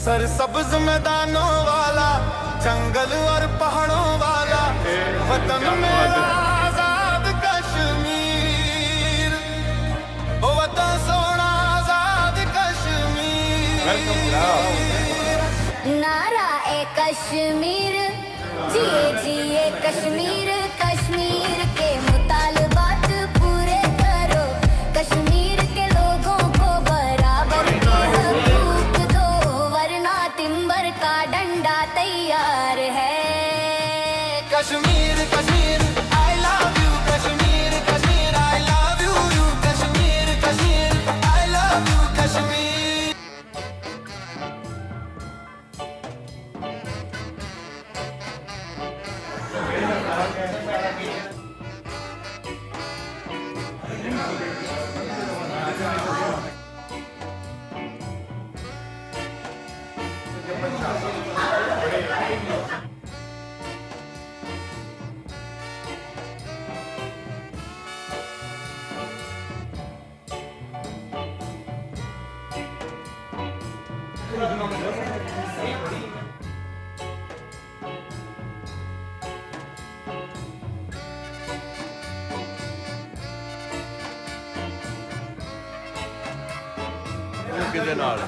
सरसब्ज मैदानों वाला, जंगल और पहाड़ों वाला, वतन मेरा आजाद कश्मीर, ओ वतन सोना आजाद कश्मीर। नारा ए कश्मीर, जिए जिए कश्मीर, कश्मीर के मुतालबात पूरे करो, कश्मीर के लोगों को बराबर के हकूक दो, वरना तिम्बर का डंडा तैयार है। Kashmir Kashmir I love you, Kashmir Kashmir I love you, you Kashmir Kashmir I love you Kashmir. ਕਿਹਦੇ ਨਾਲ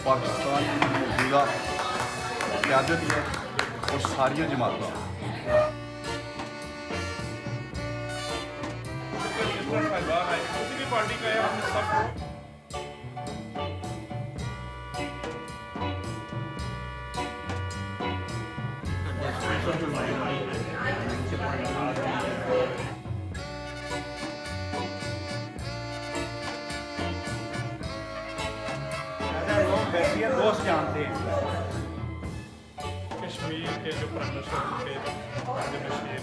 पाकिस्तान की मौजूदा क़यादत है और सारिया जमात दोस्त जानते हैं कश्मीर के जो प्राइम मिनिस्टर थे मशीर